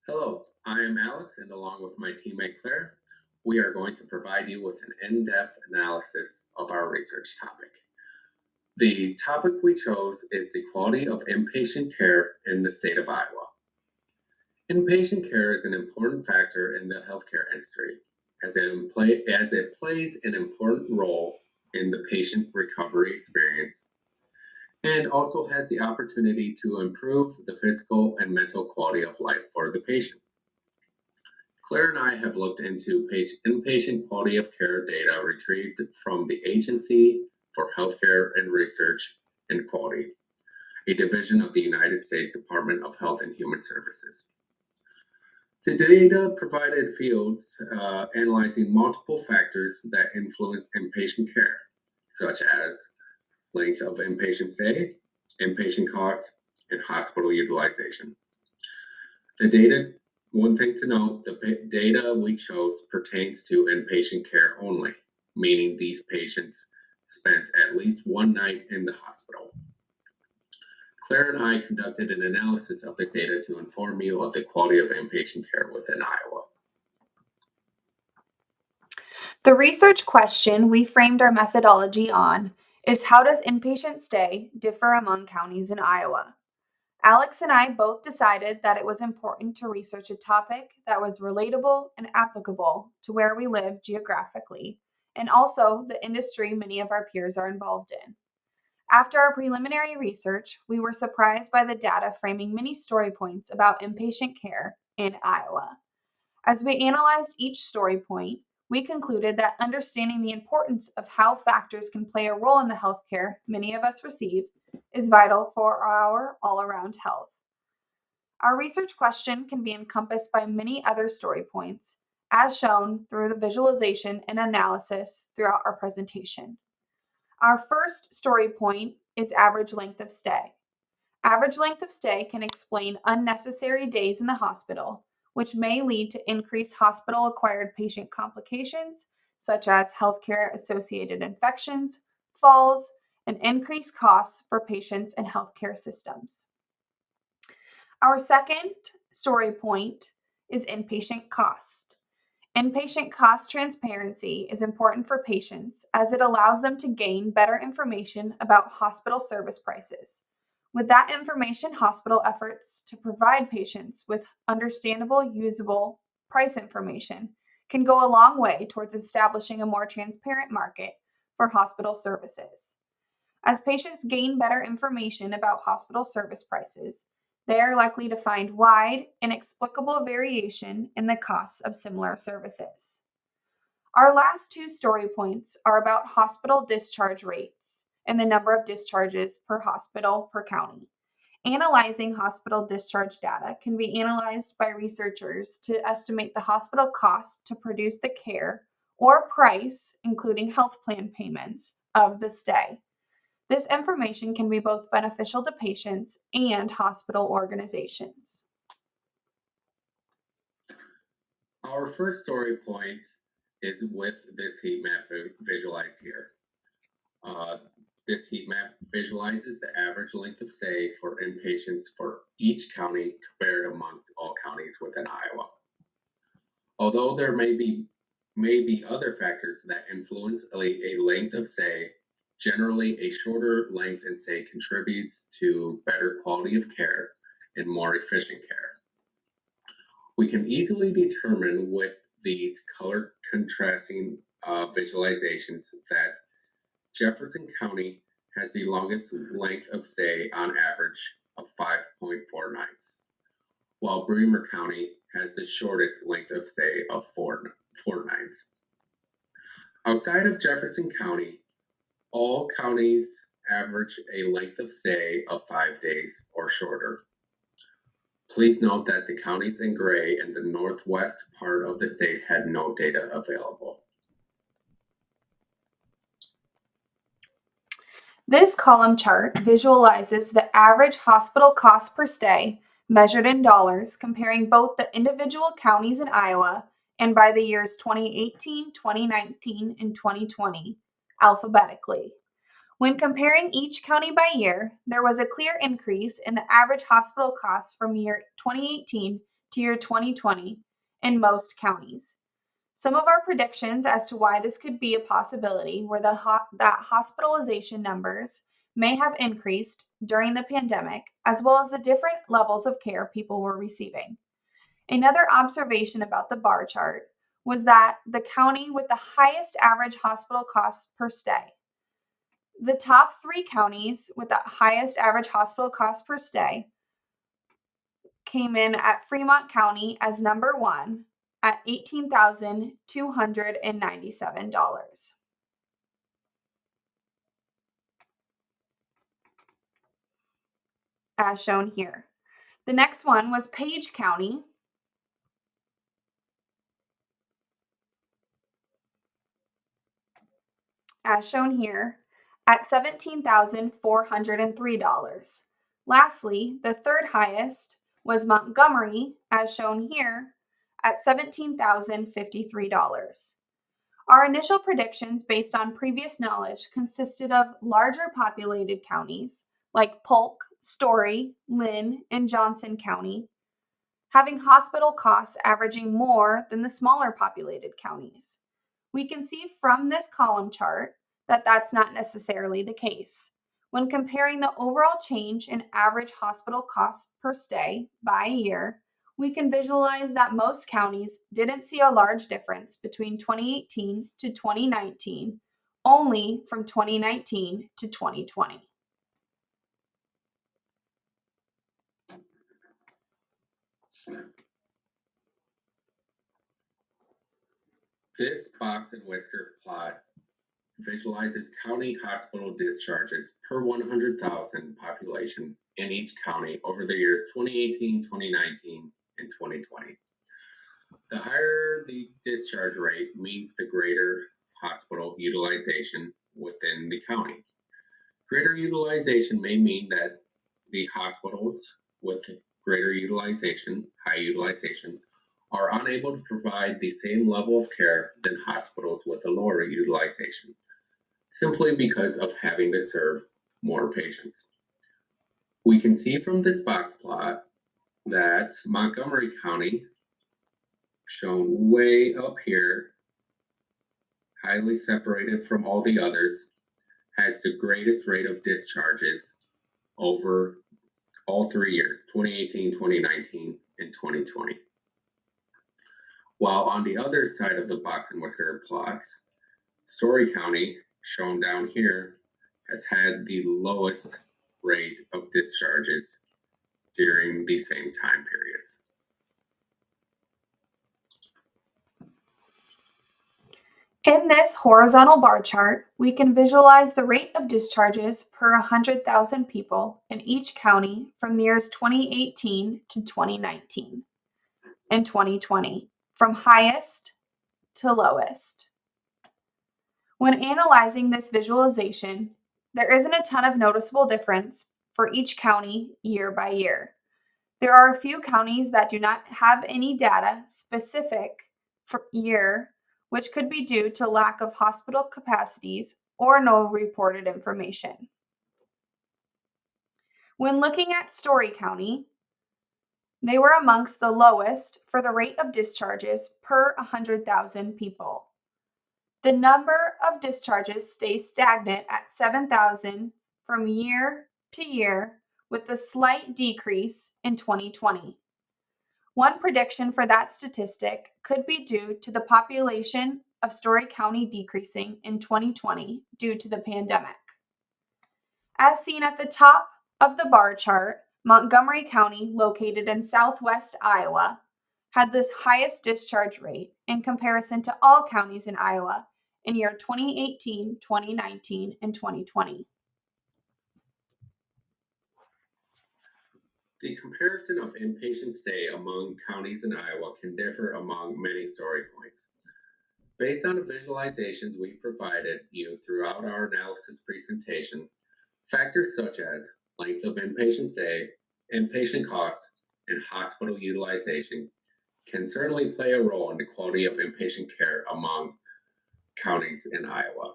Hello, I am Alex, and along with my teammate Claire, we are going to provide you with an in depth analysis of our research topic. The topic we chose is the quality of inpatient care in the state of Iowa. Inpatient care is an important factor in the healthcare industry as it plays an important role in the patient recovery experience and also has the opportunity to improve the physical and mental quality of life for the patient. Claire and I have looked into inpatient quality of care data retrieved from the Agency for Healthcare and Research and Quality, a division of the United States Department of Health and Human Services. The data provided fields analyzing multiple factors that influence inpatient care, such as length of inpatient stay, inpatient costs, and hospital utilization. The data, one thing to note, the data we chose pertains to inpatient care only, meaning these patients spent at least one night in the hospital. Claire and I conducted an analysis of this data to inform you of the quality of inpatient care within Iowa. The research question we framed our methodology on is how does inpatient stay differ among counties in Iowa? Alex and I both decided that it was important to research a topic that was relatable and applicable to where we live geographically, and also the industry many of our peers are involved in. After our preliminary research, we were surprised by the data framing many story points about inpatient care in Iowa. As we analyzed each story point, we concluded that understanding the importance of how factors can play a role in the healthcare many of us receive is vital for our all-around health. Our research question can be encompassed by many other story points, as shown through the visualization and analysis throughout our presentation. Our first story point is average length of stay. Average length of stay can explain unnecessary days in the hospital, which may lead to increased hospital-acquired patient complications, such as healthcare-associated infections, falls, and increased costs for patients and healthcare systems. Our second story point is inpatient cost. Inpatient cost transparency is important for patients as it allows them to gain better information about hospital service prices. With that information, hospital efforts to provide patients with understandable, usable price information can go a long way towards establishing a more transparent market for hospital services. As patients gain better information about hospital service prices, they are likely to find wide, inexplicable variation in the costs of similar services. Our last two story points are about hospital discharge rates and the number of discharges per hospital per county. Analyzing hospital discharge data can be analyzed by researchers to estimate the hospital cost to produce the care or price, including health plan payments, of the stay. This information can be both beneficial to patients and hospital organizations. Our first story point is with this heat map visualized here. This heat map visualizes the average length of stay for inpatients for each county compared amongst all counties within Iowa. Although there may be other factors that influence a length of stay, generally a shorter length in stay contributes to better quality of care and more efficient care. We can easily determine with these color contrasting visualizations that Jefferson County has the longest length of stay on average of 5.4 nights, while Bremer County has the shortest length of stay of four nights. Outside of Jefferson County, all counties average a length of stay of 5 days or shorter. Please note that the counties in gray in the northwest part of the state had no data available. This column chart visualizes the average hospital cost per stay measured in dollars, comparing both the individual counties in Iowa and by the years 2018, 2019, and 2020, alphabetically. When comparing each county by year, there was a clear increase in the average hospital cost from year 2018 to year 2020 in most counties. Some of our predictions as to why this could be a possibility were that hospitalization numbers may have increased during the pandemic, as well as the different levels of care people were receiving. Another observation about the bar chart was that the county with the highest average hospital costs per stay. The top 3 counties with the highest average hospital cost per stay came in at Fremont County as number 1 at $18,297. As shown here. The next one was Page County, as shown here, at $17,403. Lastly, the third highest was Montgomery, as shown here, at $17,053. Our initial predictions based on previous knowledge consisted of larger populated counties like Polk, Story, Lynn, and Johnson County, having hospital costs averaging more than the smaller populated counties. We can see from this column chart that that's not necessarily the case. When comparing the overall change in average hospital costs per stay by year, we can visualize that most counties didn't see a large difference between 2018 to 2019, only from 2019 to 2020. This box and whisker plot visualizes county hospital discharges per 100,000 population in each county over the years 2018, 2019, and 2020. The higher the discharge rate means the greater hospital utilization within the county. Greater utilization may mean that the hospitals with greater utilization, high utilization, are unable to provide the same level of care than hospitals with a lower utilization, simply because of having to serve more patients. We can see from this box plot that Montgomery County, shown way up here, highly separated from all the others, has the greatest rate of discharges over all 3 years, 2018, 2019, and 2020. While on the other side of the box and whisker plots, Story County, shown down here, has had the lowest rate of discharges during the same time periods. In this horizontal bar chart, we can visualize the rate of discharges per 100,000 people in each county from the years 2018 to 2019 and 2020, from highest to lowest. When analyzing this visualization, there isn't a ton of noticeable difference for each county year by year. There are a few counties that do not have any data specific for year, which could be due to lack of hospital capacities or no reported information. When looking at Story County, they were amongst the lowest for the rate of discharges per 100,000 people. The number of discharges stays stagnant at 7,000 from year to year, with a slight decrease in 2020. One prediction for that statistic could be due to the population of Story County decreasing in 2020 due to the pandemic. As seen at the top of the bar chart, Montgomery County, located in southwest Iowa, had the highest discharge rate in comparison to all counties in Iowa in year 2018, 2019, and 2020. The comparison of inpatient stay among counties in Iowa can differ among many story points. Based on the visualizations we provided you throughout our analysis presentation, factors such as length of inpatient stay, inpatient cost, and hospital utilization can certainly play a role in the quality of inpatient care among counties in Iowa.